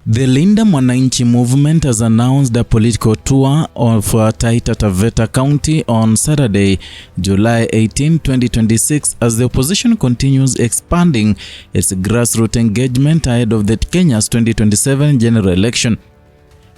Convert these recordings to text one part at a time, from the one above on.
The Linda Mwananchi movement has announced a political tour of Taita County on Saturday, July 18, 2026, as the opposition continues expanding its grassroots engagement ahead of the Kenya's 2027 general election.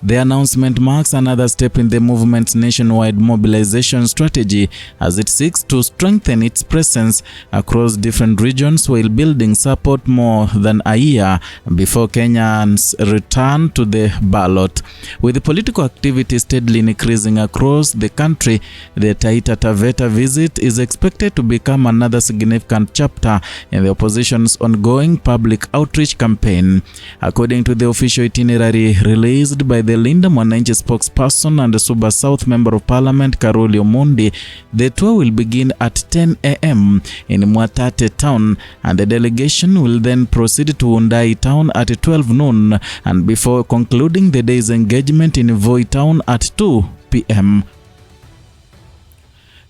The announcement marks another step in the movement's nationwide mobilization strategy as it seeks to strengthen its presence across different regions while building support more than a year before Kenyans return to the ballot. With the political activity steadily increasing across the country, the Taita visit is expected to become another significant chapter in the opposition's ongoing public outreach campaign. According to the official itinerary released by the Linda Mwananchi spokesperson and Suba South Member of Parliament Karoli Omondi, the tour will begin at 10 a.m. in Mwatate town, and the delegation will then proceed to Undai town at 12 noon and before concluding the day's engagement in Voi town at 2 p.m.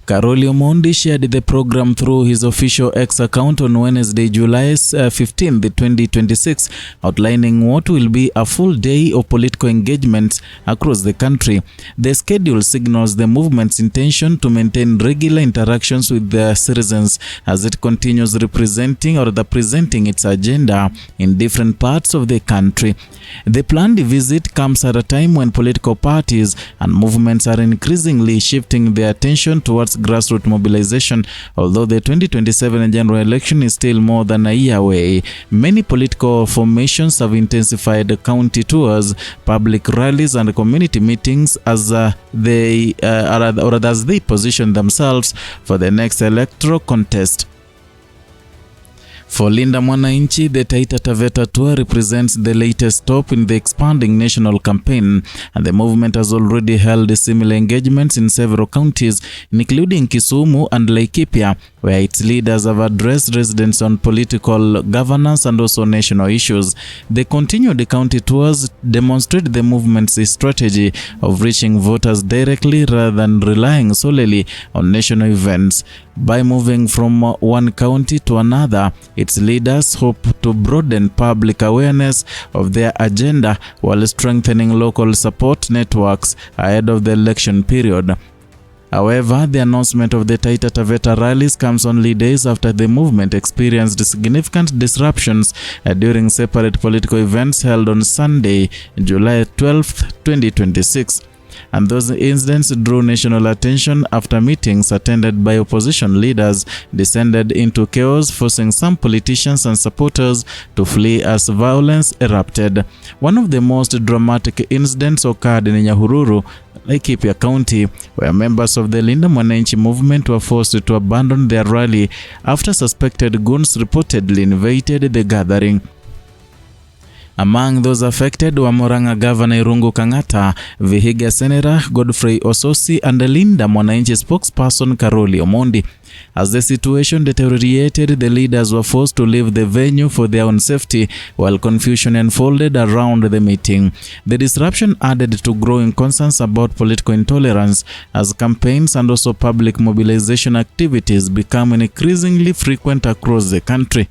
Karoli Omondi shared the program through his official X account on Wednesday, July 15, 2026, outlining what will be a full day of political engagement across the country. The schedule signals the movement's intention to maintain regular interactions with the citizens as it continues presenting its agenda in different parts of the country. The planned visit comes at a time when political parties and movements are increasingly shifting their attention towards grassroots mobilization. Although the 2027 general election is still more than a year away, many political formations have intensified county tours, public rallies, and community meetings as they position themselves for the next electoral contest. For Linda Mwananchi, the Taita tour represents the latest stop in the expanding national campaign, and the movement has already held similar engagements in several counties, including Kisumu and Laikipia, where its leaders have addressed residents on political governance and also national issues. The continued county tours demonstrate the movement's strategy of reaching voters directly rather than relying solely on national events. By moving from one county to another, its leaders hope to broaden public awareness of their agenda while strengthening local support networks ahead of the election period. However, the announcement of the Taita rallies comes only days after the movement experienced significant disruptions during separate political events held on Sunday, July 12, 2026. And those incidents drew national attention after meetings attended by opposition leaders descended into chaos, forcing some politicians and supporters to flee as violence erupted. One of the most dramatic incidents occurred in Nyahururu, Laikipia County, where members of the Linda Mwananchi movement were forced to abandon their rally after suspected goons reportedly invaded the gathering. Among those affected were Murang'a Governor Irungu Kang'ata, Vihiga Senator Godfrey Ososi, and the Linda Mwananchi spokesperson Karoli Omondi. As the situation deteriorated, the leaders were forced to leave the venue for their own safety, while confusion unfolded around the meeting. The disruption added to growing concerns about political intolerance as campaigns and also public mobilization activities become increasingly frequent across the country.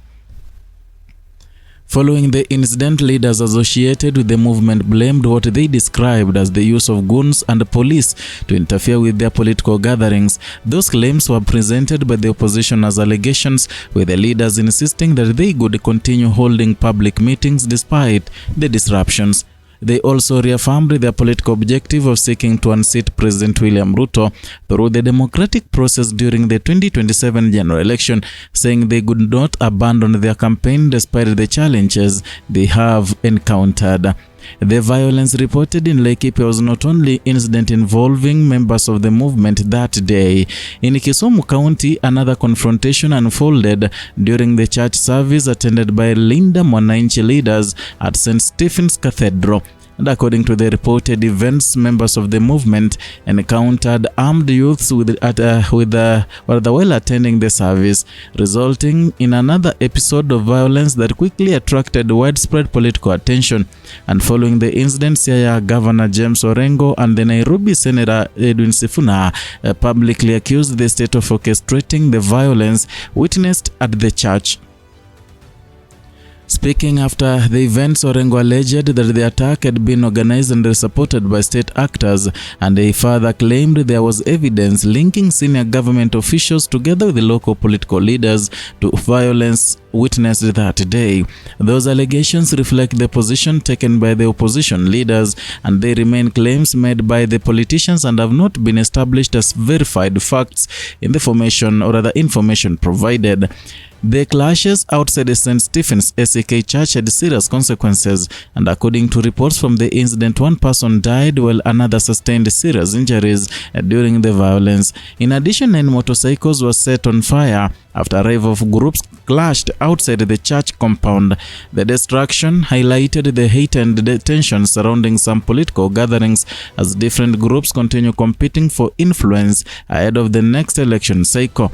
Following the incident, leaders associated with the movement blamed what they described as the use of goons and police to interfere with their political gatherings. Those claims were presented by the opposition as allegations, with the leaders insisting that they could continue holding public meetings despite the disruptions. They also reaffirmed their political objective of seeking to unseat President William Ruto through the democratic process during the 2027 general election, saying they could not abandon their campaign despite the challenges they have encountered. The violence reported in Laikipia was not only incident involving members of the movement that day. In Kisumu County, another confrontation unfolded during the church service attended by Linda Mwananchi leaders at St. Stephen's Cathedral. And according to the reported events, members of the movement encountered armed youths while attending the service, resulting in another episode of violence that quickly attracted widespread political attention. And following the incident, Siaya Governor James Orengo and the Nairobi Senator Edwin Sifuna publicly accused the state of orchestrating the violence witnessed at the church. Speaking after the events, Orengo alleged that the attack had been organized and supported by state actors, and he further claimed there was evidence linking senior government officials together with the local political leaders to violence witnessed that day. Those allegations reflect the position taken by the opposition leaders, and they remain claims made by the politicians and have not been established as verified facts in the information provided. The clashes outside St. Stephen's SAK Church had serious consequences, and according to reports from the incident, one person died while another sustained serious injuries during the violence. In addition, 9 motorcycles were set on fire after a wave of groups clashed outside the church compound. The destruction highlighted the heightened tension surrounding some political gatherings as different groups continue competing for influence ahead of the next election cycle.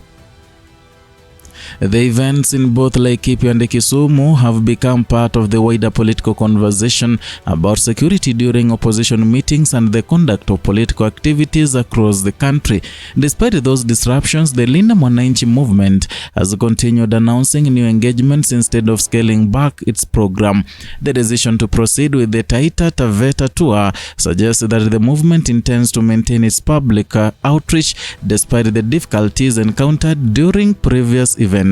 The events in both Laikipia and Kisumu have become part of the wider political conversation about security during opposition meetings and the conduct of political activities across the country. Despite those disruptions, the Linda Mwananchi movement has continued announcing new engagements instead of scaling back its program. The decision to proceed with the Taita Taveta tour suggests that the movement intends to maintain its public outreach despite the difficulties encountered during previous events.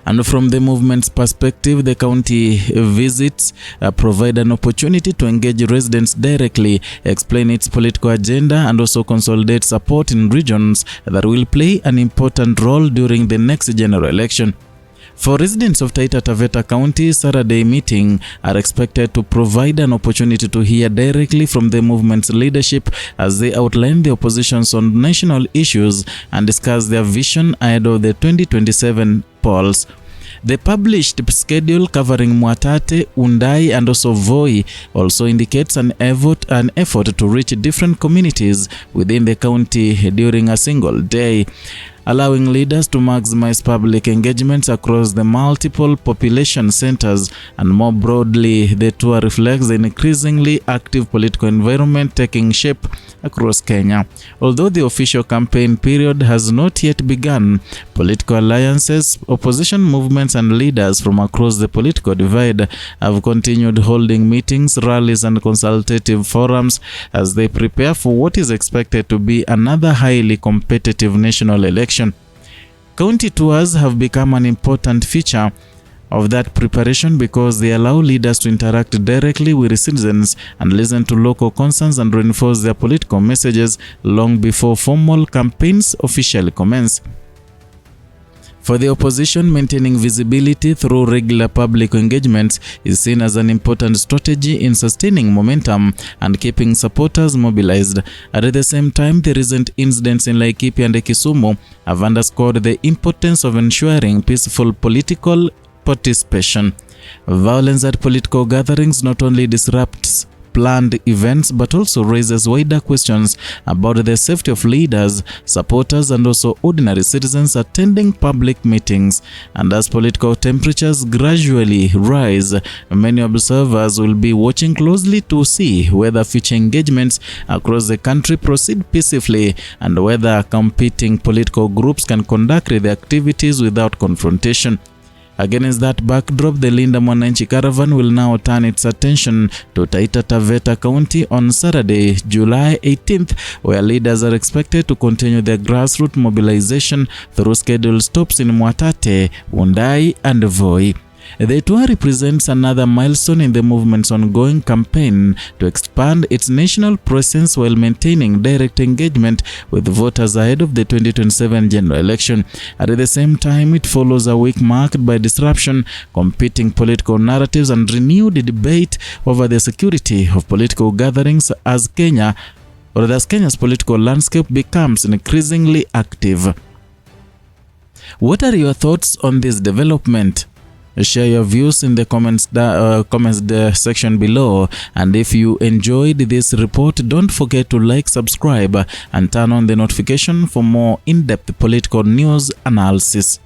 And from the movement's perspective, the county visits provide an opportunity to engage residents directly, explain its political agenda, and also consolidate support in regions that will play an important role during the next general election. For residents of Taita Taveta County, Saturday meeting are expected to provide an opportunity to hear directly from the movement's leadership as they outline the oppositions on national issues and discuss their vision ahead of the 2027 polls. The published schedule covering Mwatate, Undai, and also Voi also indicates an effort to reach different communities within the county during a single day, allowing leaders to maximize public engagements across the multiple population centers. And more broadly, the tour reflects the increasingly active political environment taking shape across Kenya. Although the official campaign period has not yet begun, political alliances, opposition movements, and leaders from across the political divide have continued holding meetings, rallies, and consultative forums as they prepare for what is expected to be another highly competitive national election. County tours have become an important feature of that preparation because they allow leaders to interact directly with citizens and listen to local concerns and reinforce their political messages long before formal campaigns officially commence. For the opposition, maintaining visibility through regular public engagements is seen as an important strategy in sustaining momentum and keeping supporters mobilized. At the same time, the recent incidents in Laikipia and Kisumu have underscored the importance of ensuring peaceful political participation. Violence at political gatherings not only disrupts planned events but also raises wider questions about the safety of leaders, supporters, and also ordinary citizens attending public meetings. And as political temperatures gradually rise, many observers will be watching closely to see whether future engagements across the country proceed peacefully and whether competing political groups can conduct their activities without confrontation. Against that backdrop, the Linda Mwananchi Caravan will now turn its attention to Taita Taveta County on Saturday, July 18th, where leaders are expected to continue their grassroots mobilization through scheduled stops in Mwatate, Undai, and Voi. The tour represents another milestone in the movement's ongoing campaign to expand its national presence while maintaining direct engagement with voters ahead of the 2027 general election. At the same time, it follows a week marked by disruption, competing political narratives, and renewed debate over the security of political gatherings as Kenya's political landscape becomes increasingly active. What are your thoughts on this development? Share your views in the comments section below, and if you enjoyed this report, don't forget to like, subscribe, and turn on the notification for more in-depth political news analysis.